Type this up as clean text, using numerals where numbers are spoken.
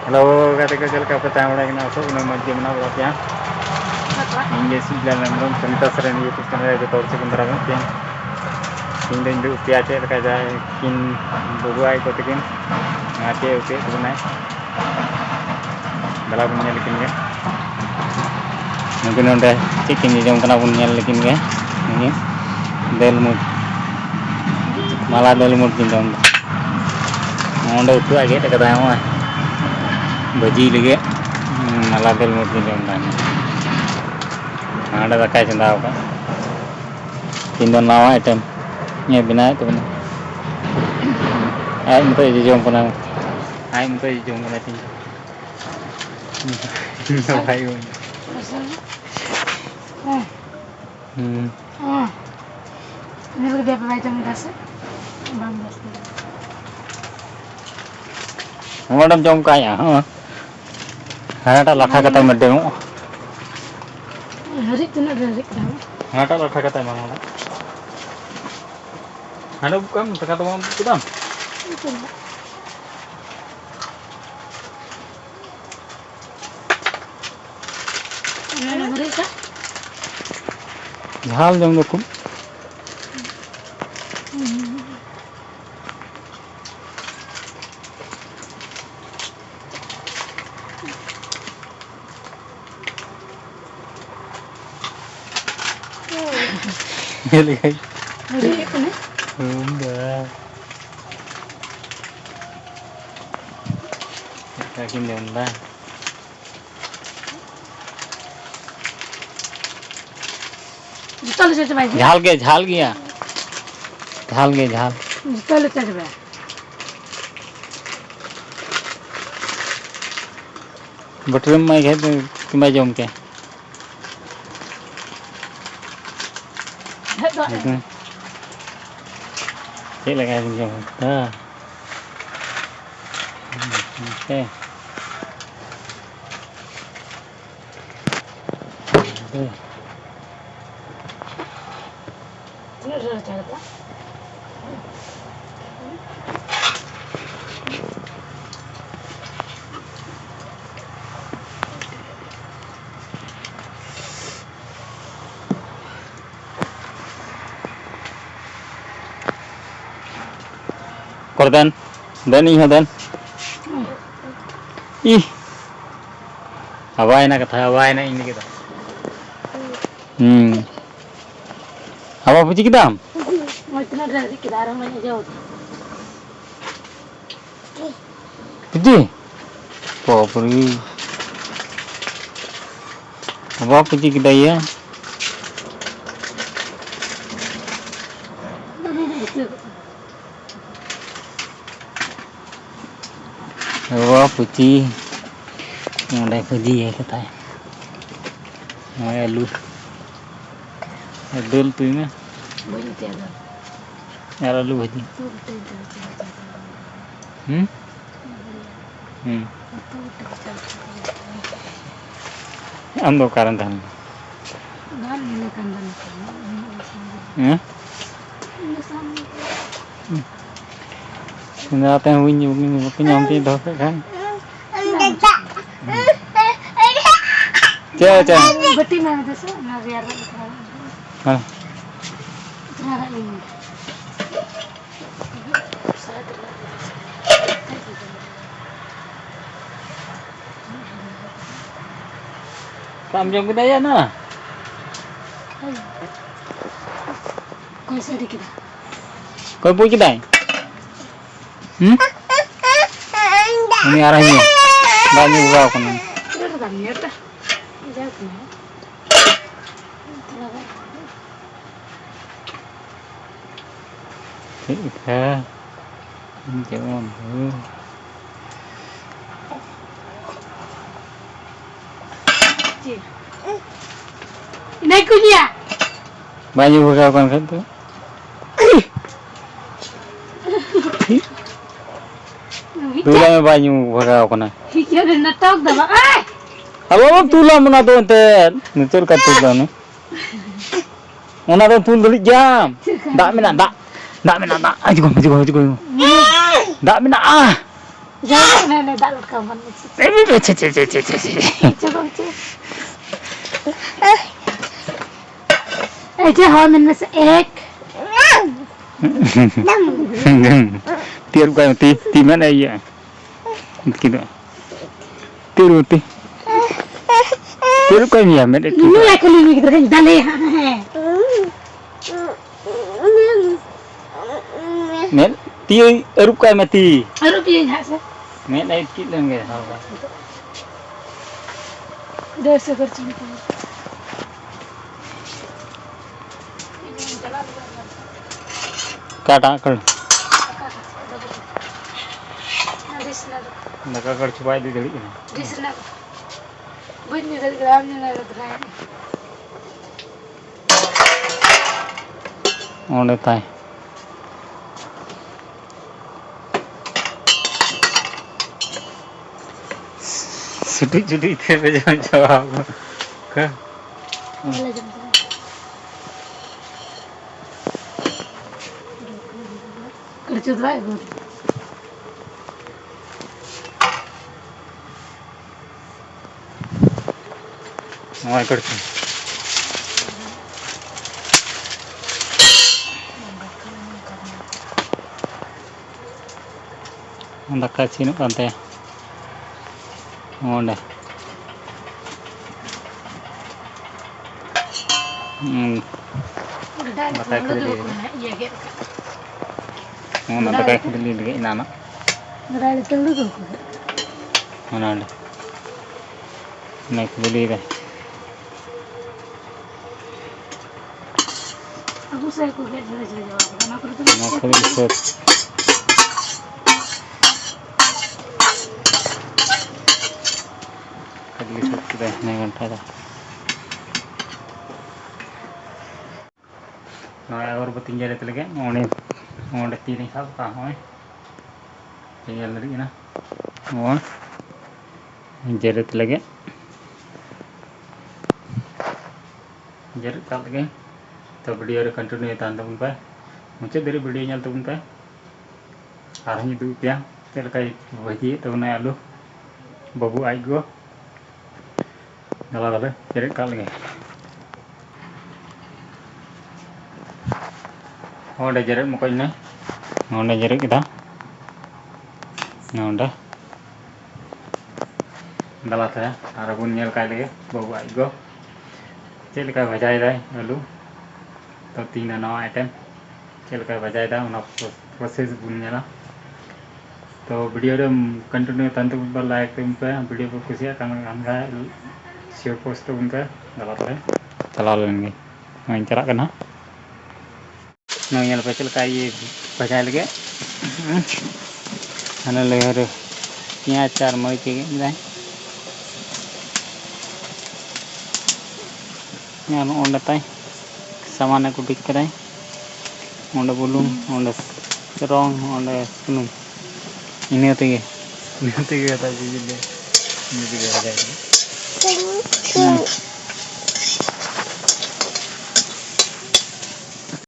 Halo, kata kecil kafe tamu lagi nasi, ini maju mana berapa ya? Inggris bilang belum pentas sering itu sekarang itu tahu sih bentar aja. King dan dulu piace terkait kin bubuai kau tekin ngace oke sebenarnya. Dalam punya lekin ya. Mungkin udah cikin di jam kena punya lekin ya. Ini delmut. Malah delmut jam. Udah itu aja dekat tamu ah. Baji lagi, malah delmut jam kan. Ada tak kayak cendau kan? Tindon lawa item, nya bina itu benar. Ayo minta jom pun aku. Ayo minta jom pun nanti. Ayo. Ini lebih apa macam kasih? Banggas. Madam jom kaya, ada lakha kata medemu. Hari itu nak hari dah. Ada lakha kata mana? Ada bukan kata mana kita? Itu. Mana hari ka? Hal jom dukum. Ini guys. Hari itu ni. Udah. Yakin dia udah. Jual saja baik. झाल गया झाल गया Jual saja baik. बटरम में है तो मैं जम के ठीक लगा जम हाँ okay Ini sudah cakap. Kordan dan ini dan ih hawai na kata hawai na ini kita apa puji kita Mau itu nak hari kita orang mana jauh. puji popuri apa puji kita ya apa puji yang ada puji ya kata mau alu adul tu ini Banyak tiada. ya alu puji am do karan tan Gan ini kan dan. Kita tengok winyu penyam ti dah kan. Cek. Betul mana tu sah? Nak biar. Ha. Nak ini. Kam jom kita ya na. Kau sedikit. Kau puji kita. Ini arahnya. Banyak buka kan. Sudah tak ni ada. Jauh ni. Iya. Jangan. Ini kunya. Banyak buka kan tu. Tulang banyak buka kan. Hijau dan natak dah. Ah! Apa tulang mana tu ente? Nutur kat tulang ni. Mana tu tulang dulu jam. Tak minat tak. Tak minat tak. Ajuh. Tak minat ah. jangan nenek dalut kamu nih. Coba cek. Aja hamin mas ek. Tiar bukan ti mana ya? Gitu. Tiru ti. Tiru bukan ya, mana ti. Ini aku lagi gitu kan dale. Men, ti erup bukan mati. Aduh piye hasa. Men naik kit lengan. Udah seperti itu. Kata kal. Naka kal coba di dali ini. Di sana. Bunyi dari gramnya nara terakhir. Oh, netai. Sudi itu jangan jawab. Ke? Boleh jam berapa? Kerja driver. Mau kerja. Anda kasih nu pantai. Oh, dah. Udah Mata kerja. Iya gitu. Oh, nanti kayak beli lagi inana. Udah itu dulu. Mana ada? Naik beli deh. Aku saya kulihat jelas jawab. Karena aku itu Mau beli set. Beli set sudah naik ngantah dah. Nah, agar bertinggal itu lagi, mau ada tiring satu kah? Tinggal lagi na. Oh, jerit lagi. Jerit kal lagi. तो video रे continue तान तबन पे मुझे देरी video nyal तबन पे आरही दु पिया तेल काई भजी तबन आलू बाबू आई गो गला गले जेरे काल लगे ओंडे जेरे मकोय ने ओंडे जेरे किदा ओंडे गला थे आर बुन nyal काई लगे बाबू आई गो चेल का भजाई दाय आलू तो 3 नवा आइटम चल का बजाय दा उना प्रोसेस बुनला तो वीडियो रे कंटिन्यू तंतु पर लाइक तुम पे वीडियो को खुशिया कांगा शेयर पोस्ट तुम पे दला तले चला लेंगे मैं चला करना नोयल पे चल का ये बजाय लगे अने ले रे पियाज चार मई के दाय यान ओंडे ताई सामान को ठीक कराई ओंडे बुलुंग ओंडे रंग ओंडे सुनुम इने तेगे ता जी ले ini juga ada